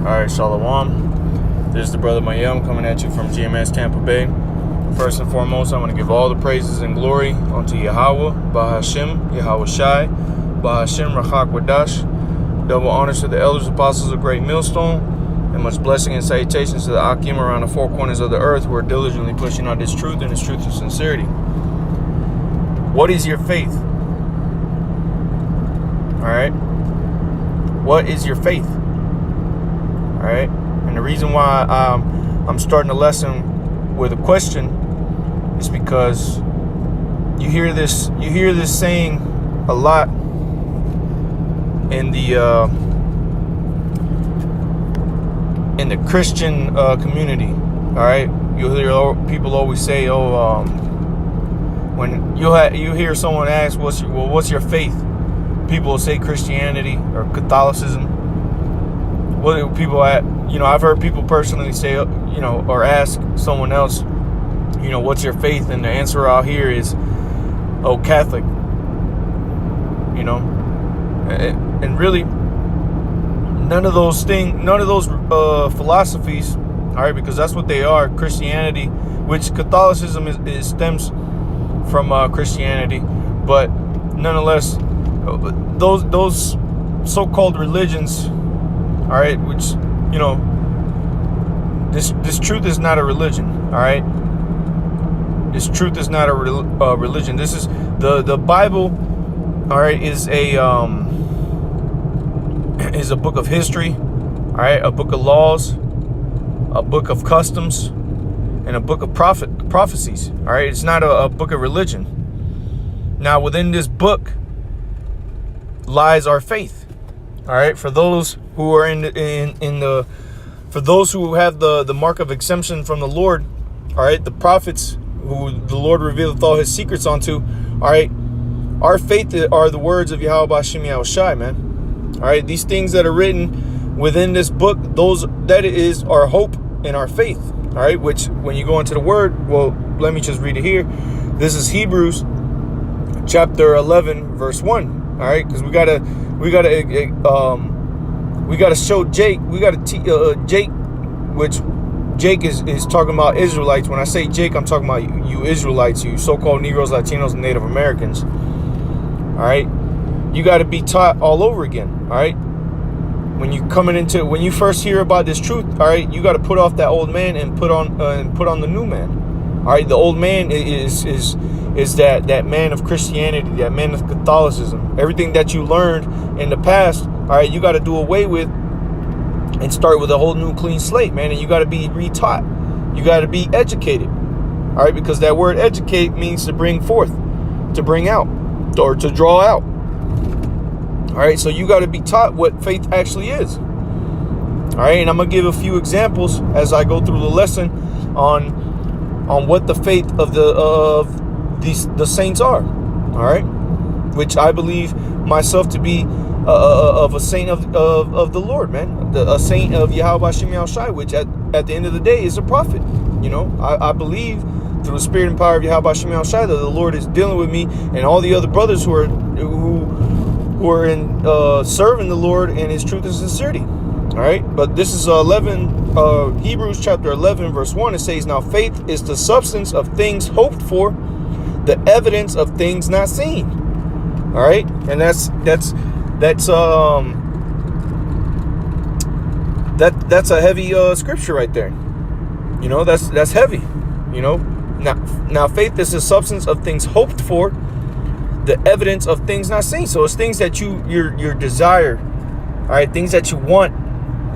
Alright, Shalom. This is the brother Mayim coming at you from GMS Tampa Bay. First and foremost, I want to give all the praises and glory unto Yahweh, Bahashem, Yahweh Shai, Bahashem, Rachak Wadash. Double honors to the elders, apostles of Great Millstone, and much blessing and salutations to the Akim around the four corners of the earth who are diligently pushing out this truth and this truth of sincerity. What is your faith? Alright? What is your faith? Alright? And the reason why I'm starting the lesson with a question is because you hear this saying a lot in the Christian community. Alright? You'll hear people always say, when you hear someone ask, what's your faith? People will say Christianity or Catholicism. What do people I've heard people personally say, or ask someone else, what's your faith? And the answer out here is, Catholic. And really, none of those philosophies, all right, because that's what they are. Christianity, which Catholicism stems from Christianity, but nonetheless, those so-called religions, all right, which this truth is not a religion, all right. This truth is not a religion. This is the Bible, all right, is a book of history, all right, a book of laws, a book of customs, and a book of prophecies. All right, it's not a book of religion. Now, within this book lies our faith. All right, for those who are for those who have the mark of exemption from the Lord, all right, the prophets who the Lord revealed all His secrets unto. All right, our faith are the words of Yahweh Bashem Yahweh Shai, man. All right, these things that are written within this book, that is our hope and our faith. All right, which when you go into the word, well, let me just read it here. This is Hebrews chapter 11, verse 1. All right, because we gotta show Jake. We gotta Jake, which Jake is talking about Israelites. When I say Jake, I'm talking about you Israelites, you so-called Negroes, Latinos, and Native Americans. All right, you got to be taught all over again. All right, when you first hear about this truth, all right, you got to put off that old man and put on the new man. All right, the old man is that man of Christianity, that man of Catholicism. Everything that you learned in the past, all right, you got to do away with and start with a whole new clean slate, man. And you got to be retaught. You got to be educated. All right, because that word educate means to bring forth, to bring out, or to draw out. All right, so you got to be taught what faith actually is. All right, and I'm going to give a few examples as I go through the lesson on what the faith of the saints are. All right, which I believe myself to be of a saint of the Lord, man, a saint of Yahweh Bashem Yahweh Shai, which at the end of the day is a prophet. I believe through the spirit and power of Yahweh Bashem Yahweh Shai that the Lord is dealing with me and all the other brothers who are in serving the Lord in His truth and sincerity. All right, but this is Hebrews chapter 11, verse 1. It says, "Now faith is the substance of things hoped for, the evidence of things not seen." All right, and that's a heavy scripture right there. That's heavy. Now faith is the substance of things hoped for, the evidence of things not seen. So it's things that your desire, all right, things that you want,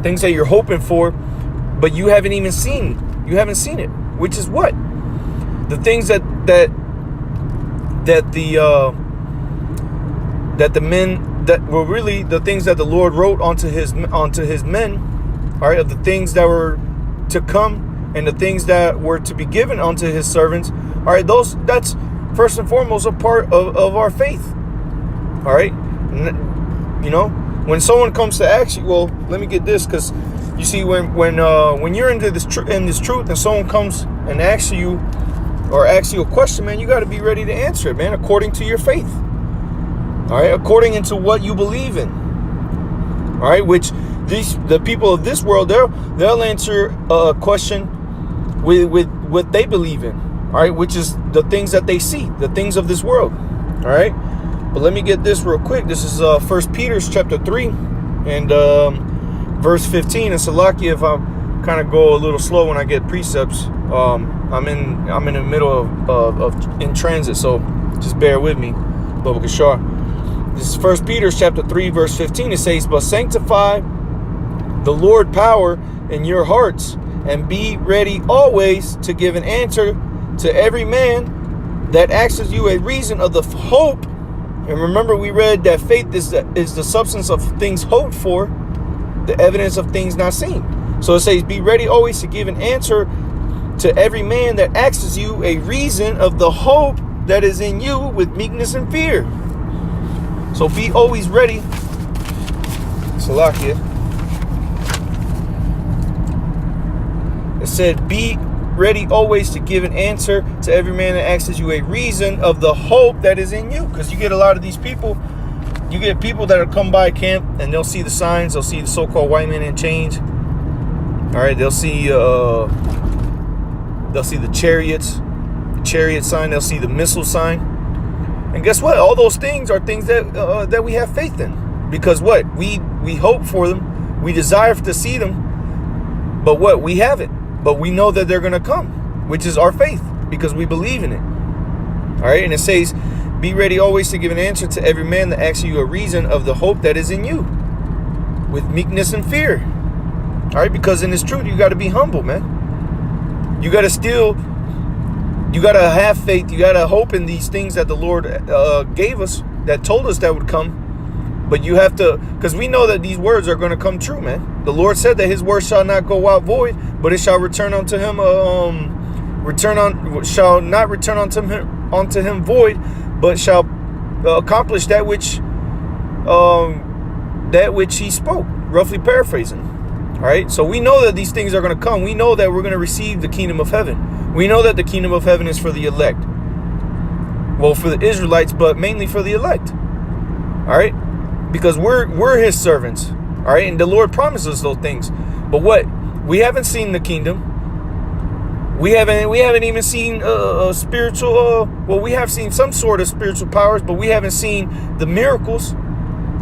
things that you're hoping for, but you haven't even seen. You haven't seen it, which is what? The things that the things that the Lord wrote onto his men, all right, of the things that were to come and the things that were to be given unto His servants. All right, that's first and foremost a part of our faith. All right, when someone comes to ask you, well, let me get this, because you see, when you're into this truth, and someone comes and asks you a question, man, you got to be ready to answer it, man, according to your faith. All right, according into what you believe in. All right, which the people of this world, they'll answer a question with what they believe in, all right, which is the things that they see, the things of this world, all right. But let me get this real quick. This is 1 Peter chapter 3 and verse 15. And Salakia, if I kind of go a little slow when I get precepts, I'm in the middle of in transit, so just bear with me. Baba Kashar. This is 1 Peter chapter 3 verse 15. It says, "But sanctify the Lord power in your hearts, and be ready always to give an answer to every man that asks you a reason of the hope." And remember, we read that faith is the substance of things hoped for, the evidence of things not seen. So it says, "Be ready always to give an answer to every man that asks you a reason of the hope that is in you with meekness and fear." So be always ready. Salakia. It said, "Be ready always to give an answer to every man that asks you a reason of the hope that is in you." Because you get a lot of these people. You get people that will come by camp and they'll see the signs. They'll see the so-called white man in chains. All right, they'll see the chariot sign. They'll see the missile sign. And guess what? All those things are things that we have faith in, because what we hope for them, we desire to see them, but what we haven't. But we know that they're gonna come, which is our faith, because we believe in it. All right, and it says, "Be ready always to give an answer to every man that asks you a reason of the hope that is in you, with meekness and fear." All right, because in this truth, you got to be humble, man. You got to have faith. You got to hope in these things that the Lord gave us, that told us that would come. But you have to, because we know that these words are going to come true, man. The Lord said that his word shall not go out void, but it shall return unto him, shall not return unto him void, but shall accomplish that which he spoke, roughly paraphrasing. All right, so we know that these things are going to come. We know that we're going to receive the kingdom of heaven. We know that the kingdom of heaven is for the elect. Well, for the Israelites, but mainly for the elect. All right, because we're his servants. All right, and the Lord promises those things. But what? We haven't seen the kingdom. We haven't even seen a spiritual. Well, we have seen some sort of spiritual powers, but we haven't seen the miracles,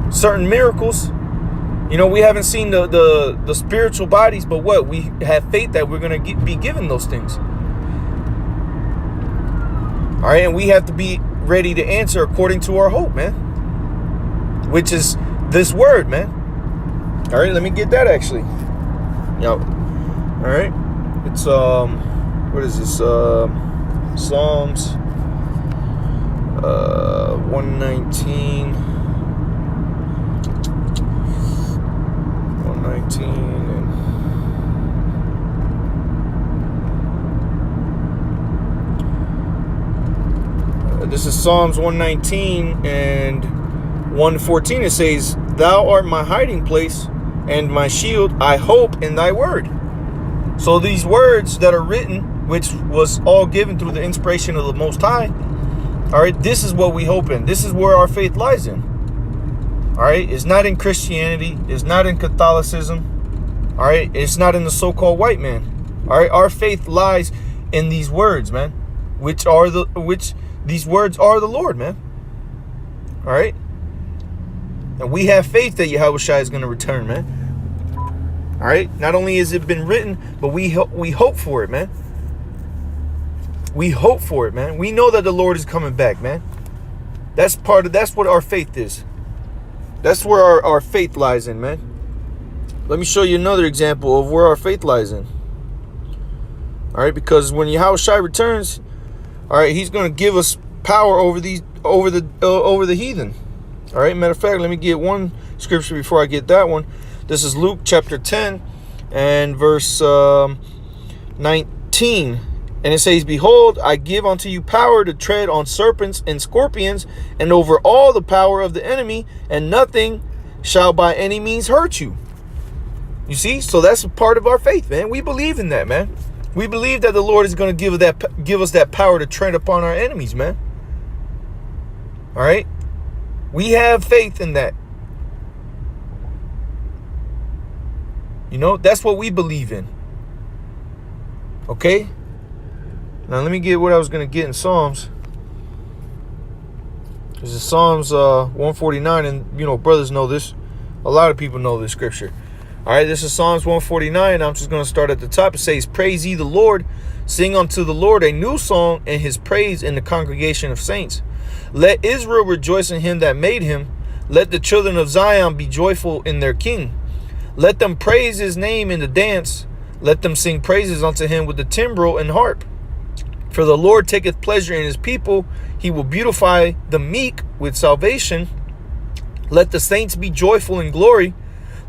certain miracles. You know, we haven't seen the spiritual bodies, but what? We have faith that we're going to be given those things. All right, and we have to be ready to answer according to our hope, man, which is this word, man. All right, let me get that actually. Yep. All right, it's what is this? Psalms 119. 119 and this is Psalms 119 and 114. It says, "Thou art my hiding place and my shield. I hope in thy word." So these words that are written, which was all given through the inspiration of the Most High, all right, this is what we hope in. This is where our faith lies in. All right, it's not in Christianity. It's not in Catholicism. All right, it's not in the so-called white man. All right, our faith lies in these words, man, which these words are the Lord, man. All right, and we have faith that Yahushua is going to return, man. All right, not only has it been written, but we hope for it, man. We hope for it, man. We know that the Lord is coming back, man. That's what our faith is. That's where our faith lies in, man. Let me show you another example of where our faith lies in. All right, because when Yahushua returns, all right, he's going to give us power over the heathen. All right, matter of fact, let me get one scripture before I get that one. This is Luke chapter 10 and verse 19. And it says, "Behold, I give unto you power to tread on serpents and scorpions and over all the power of the enemy, and nothing shall by any means hurt you." You see? So that's a part of our faith, man. We believe in that, man. We believe that the Lord is going to give us that power to tread upon our enemies, man. All right? We have faith in that. You know, that's what we believe in. Okay? Now let me get what I was going to get in Psalms. This is Psalms 149, and, you know, brothers know this. A lot of people know this scripture. All right, this is Psalms 149. I'm just going to start at the top. It says, praise ye the Lord. Sing unto the Lord a new song, and his praise in the congregation of saints. Let Israel rejoice in him that made him. Let the children of Zion be joyful in their king. Let them praise his name in the dance. Let them sing praises unto him with the timbrel and harp. For the Lord taketh pleasure in his people. He will beautify the meek with salvation. Let the saints be joyful in glory.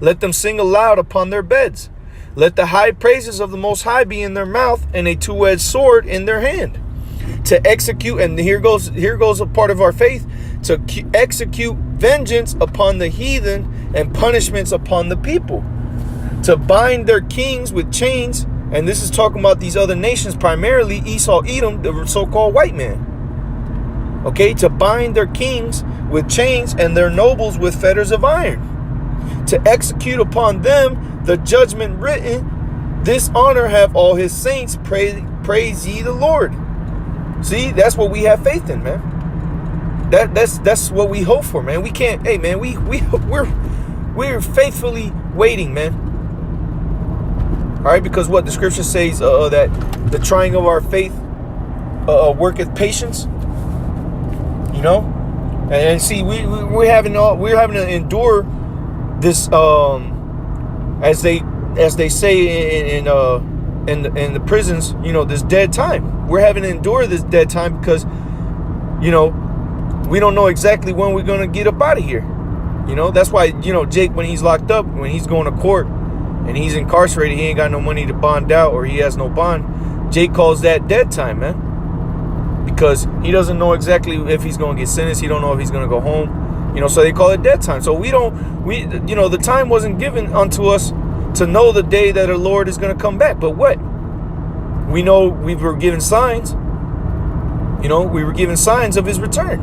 Let them sing aloud upon their beds. Let the high praises of the Most High be in their mouth, and a two-edged sword in their hand, to execute, and here goes a part of our faith, to execute vengeance upon the heathen and punishments upon the people, to bind their kings with chains. And this is talking about these other nations, primarily Esau, Edom, the so-called white man. Okay, to bind their kings with chains and their nobles with fetters of iron, to execute upon them the judgment written. This honor have all his saints. Praise ye the Lord. See, that's what we have faith in, man. That's what we hope for, man. We can't. Hey, man, we're faithfully waiting, man. All right, because what the scripture says, that the trying of our faith worketh patience. You know, and see, we're having to endure this, as they say in the prisons, you know, this dead time. We're having to endure this dead time because, you know, we don't know exactly when we're going to get up out of here. You know, that's why, you know, Jake, when he's locked up, when he's going to court and he's incarcerated, he ain't got no money to bond out, or he has no bond. Jake calls that dead time, man. Because he doesn't know exactly if he's going to get sentenced. He don't know if he's going to go home. You know, so they call it dead time. So you know, the time wasn't given unto us to know the day that our Lord is going to come back. But what? We know we were given signs. You know, we were given signs of his return.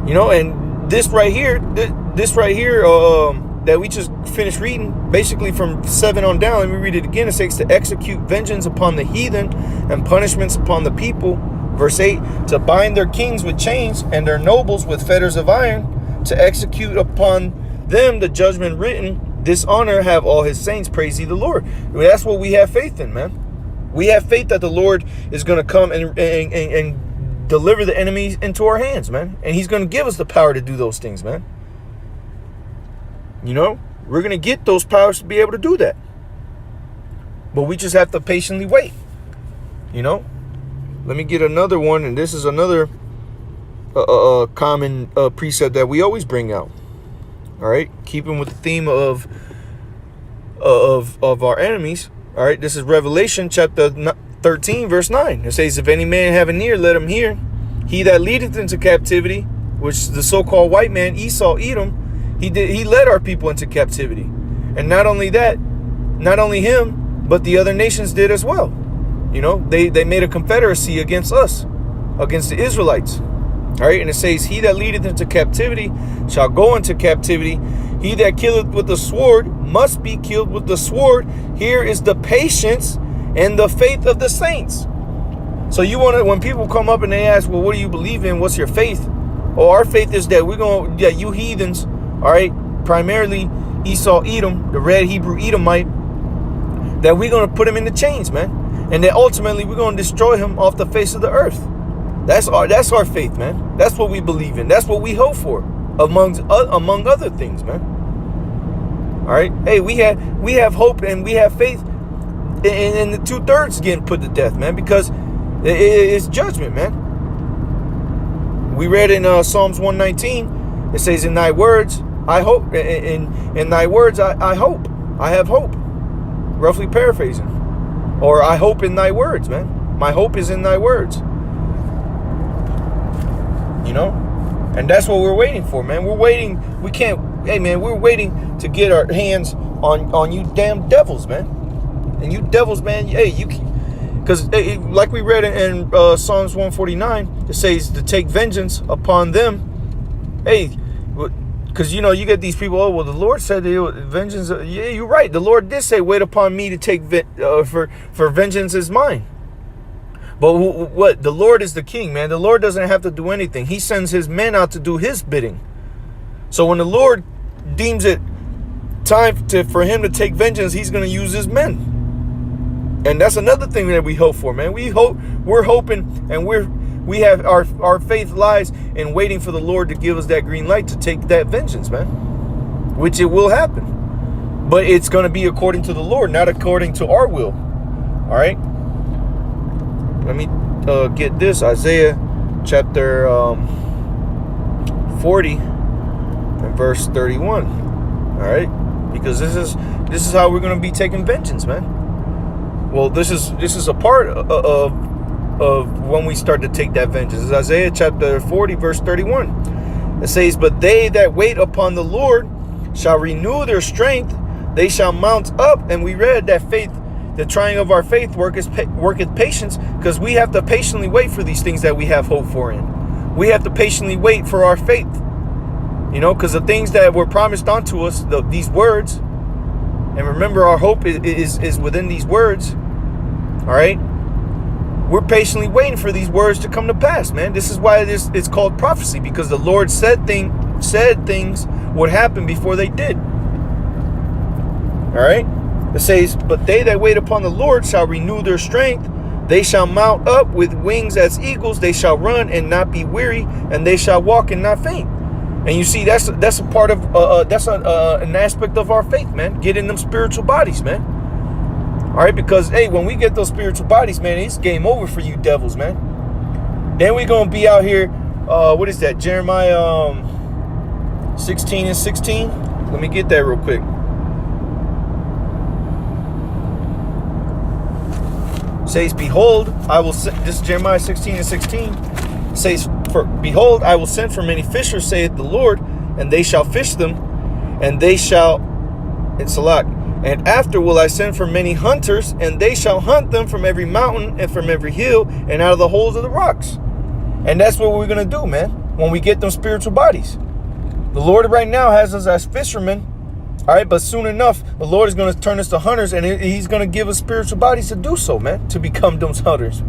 You know, and this right here, that we just finished reading, basically from 7 on down, let me read it again. It says, to execute vengeance upon the heathen and punishments upon the people. Verse 8, to bind their kings with chains and their nobles with fetters of iron, to execute upon them the judgment written. This honor have all his saints. Praise ye the Lord. That's what we have faith in, man. We have faith that the Lord is going to come and deliver the enemies into our hands, man. And he's going to give us the power to do those things, man. You know, we're going to get those powers to be able to do that. But we just have to patiently wait. You know, let me get another one. And this is another common precept that we always bring out. All right, keeping with the theme of our enemies. All right, this is Revelation chapter 13, verse 9. It says, if any man have an ear, let him hear. He that leadeth into captivity, which is the so-called white man, Esau, Edom, he led our people into captivity. And not only that, not only him, but the other nations did as well. You know, they made a confederacy against us, against the Israelites. All right, and it says, he that leadeth into captivity shall go into captivity. He that killeth with the sword must be killed with the sword. Here is the patience and the faith of the saints. So you want to, when people come up and they ask, well, what do you believe in? What's your faith? Oh, our faith is that you heathens, all right, primarily Esau, Edom, the red Hebrew Edomite, that we're going to put him in the chains, man. And that ultimately we're going to destroy him off the face of the earth. That's our faith, man. That's what we believe in. That's what we hope for, among other things, man. All right. Hey, we have hope and we have faith in the 2/3 getting put to death, man, because it's judgment, man. We read in Psalms 119, it says, in thy words I hope. In thy words I hope. I have hope. Roughly paraphrasing. Or I hope in thy words, man. My hope is in thy words. You know, and that's what we're waiting for, man. We're waiting. We can't. Hey, man, we're waiting to get our hands on you damn devils, man. And you devils, man. Hey, you, because like we read in Psalms 149, it says to take vengeance upon them. Hey, Because, you know, you get these people, oh, well, the Lord said vengeance. Yeah, you're right. The Lord did say, wait upon me to take for vengeance is mine. But what? The Lord is the king, man. The Lord doesn't have to do anything. He sends his men out to do his bidding. So when the Lord deems it time for him to take vengeance, he's going to use his men. And that's another thing that we hope for, man. We're hoping, and we have our faith lies in waiting for the Lord to give us that green light to take that vengeance, man. Which it will happen. But it's going to be according to the Lord, not according to our will. All right? Let me get this. Isaiah chapter 40 and verse 31. All right? Because this is how we're going to be taking vengeance, man. Well, this is a part of when we start to take that vengeance. It's Isaiah chapter 40 verse 31. It says, but they that wait upon the Lord shall renew their strength. They shall mount up. And we read that faith, the trying of our faith worketh patience, because we have to patiently wait for these things that we have hope for in. We have to patiently wait for our faith. You know, because the things that were promised unto us, these words, and remember our hope is within these words. All right? We're patiently waiting for these words to come to pass, man. This is why it's called prophecy, because the Lord said things would happen before they did. All right? It says, but they that wait upon the Lord shall renew their strength. They shall mount up with wings as eagles. They shall run and not be weary, and they shall walk and not faint. And you see, that's a part of an aspect of our faith, man. Getting them spiritual bodies, man. All right, because hey, when we get those spiritual bodies, man, it's game over for you devils, man. Then we're gonna be out here. What is that? Jeremiah 16 and 16. Let me get that real quick. It says, behold, I will send, this is Jeremiah 16 and 16. It says, behold, I will send for many fishers, saith the Lord, and they shall fish them, and they shall, it's a lot. And after will I send for many hunters, and they shall hunt them from every mountain and from every hill and out of the holes of the rocks. And that's what we're going to do, man, when we get them spiritual bodies. The Lord right now has us as fishermen. All right, but soon enough, the Lord is going to turn us to hunters, and he's going to give us spiritual bodies to do so, man, to become those hunters,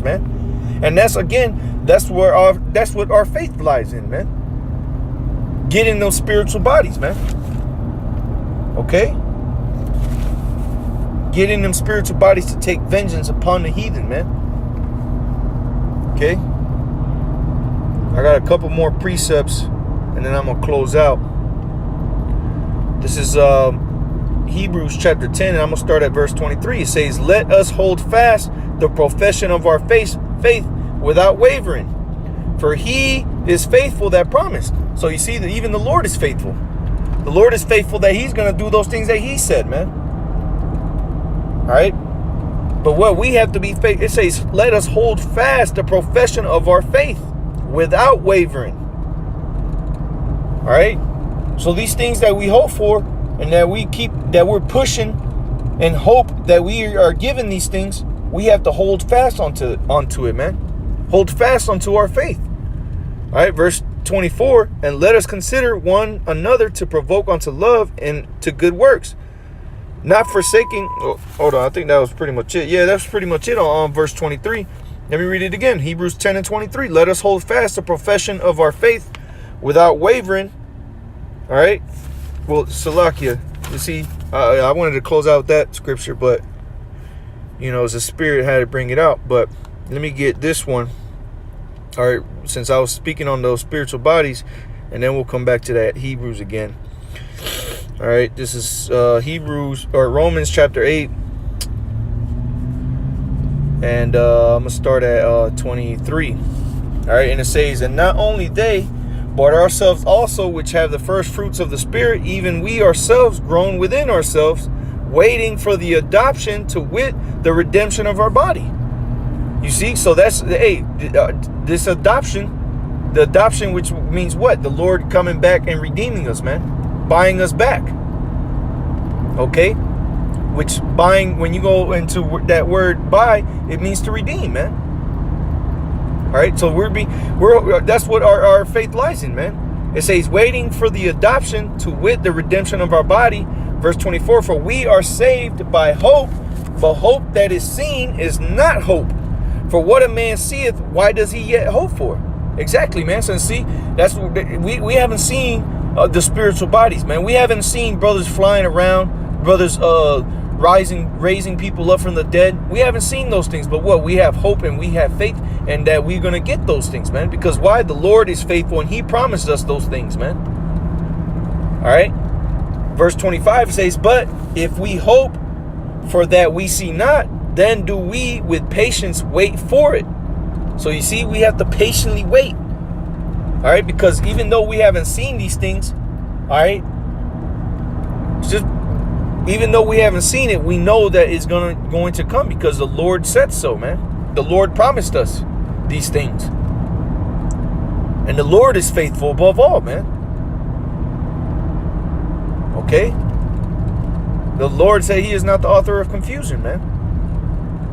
man. And that's what our faith lies in, man. Getting those spiritual bodies, man. Okay? Getting them spiritual bodies to take vengeance upon the heathen, man. Okay? I got a couple more precepts, and then I'm going to close out. This is Hebrews chapter 10, and I'm going to start at verse 23. It says, let us hold fast the profession of our faith without wavering. For he is faithful that promised. So you see that even the Lord is faithful. The Lord is faithful that he's going to do those things that he said, man. All right? But what we have to be faithful, it says, let us hold fast the profession of our faith without wavering. All right? So these things that we hope for and that we're pushing and hope that we are given these things, we have to hold fast onto it, man. Hold fast onto our faith. All right, verse 24, and let us consider one another to provoke unto love and to good works, not forsaking. Oh, hold on, I think that was pretty much it. Yeah, that's pretty much it on verse 23. Let me read it again. Hebrews 10 and 23. Let us hold fast the profession of our faith without wavering. All right. Well, Salakia, you see, I wanted to close out that scripture, but you know, as the Spirit had to bring it out. But let me get this one. All right, since I was speaking on those spiritual bodies, and then we'll come back to that Hebrews again. All right, this is Romans chapter 8, and I'm gonna start at 23. All right, and it says, and not only they, but ourselves also, which have the first fruits of the Spirit, even we ourselves groan within ourselves, waiting for the adoption, to wit, the redemption of our body. You see, so that's, this adoption, the adoption, which means what? The Lord coming back and redeeming us, man. Buying us back. Okay? Which buying, when you go into that word buy, it means to redeem, man. All right, so we're that's what our faith lies in, man. It says, waiting for the adoption, to wit, the redemption of our body. Verse 24, for we are saved by hope, but hope that is seen is not hope. For what a man seeth, why does he yet hope for? Exactly, man. So see, that's we haven't seen the spiritual bodies, man. We haven't seen brothers flying around, brothers raising people up from the dead. We haven't seen those things, but what? We have hope and we have faith, and that we're gonna get those things, man. Because why? The Lord is faithful, and He promised us those things, man. All right. Verse 25 says, but if we hope for that we see not, then do we with patience wait for it. So you see, we have to patiently wait. All right, because even though we haven't seen these things, all right, just even though we haven't seen it, we know that it's going to come, because the Lord said so, man. The Lord promised us these things. And the Lord is faithful above all, man. Okay? The Lord said He is not the author of confusion, man.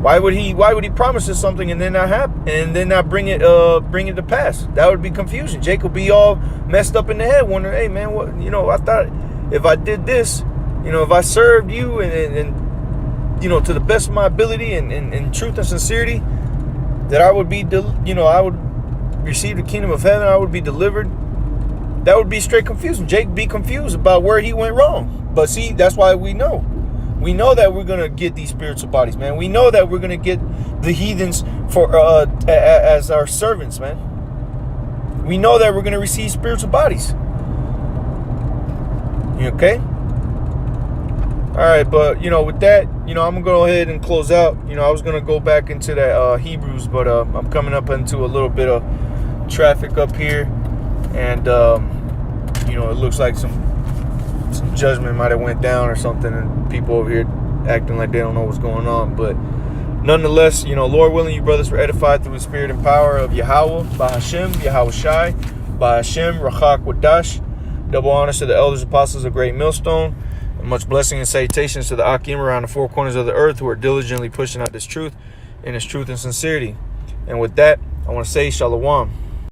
Why would he promise us something and then not happen, and then not bring it to pass? That would be confusion. Jake will be all messed up in the head, wondering, hey man, what, I thought if I did this, if I served you and to the best of my ability and truth and sincerity, that I would be I would receive the kingdom of heaven, I would be delivered. That would be straight confusion. Jake be confused about where he went wrong. But see, that's why we know that we're gonna get these spiritual bodies, man. We know that we're gonna get the heathens for as our servants, man. We know that we're gonna receive spiritual bodies. Okay. All right, but with that, I'm gonna go ahead and close out. I was gonna go back into that Hebrews, but I'm coming up into a little bit of traffic up here, and it looks like some judgment might have went down or something, and people over here acting like they don't know what's going on. But nonetheless, Lord willing, you brothers were edified through the spirit and power of Yahweh, Bahashem, Yahweh Shai, Bahashem, Rachak Wadash. Double honors to the elders, apostles of Great Millstone, and much blessing and salutations to the Akim around the four corners of the earth who are diligently pushing out this truth in its truth and sincerity. And with that, I want to say Shalom.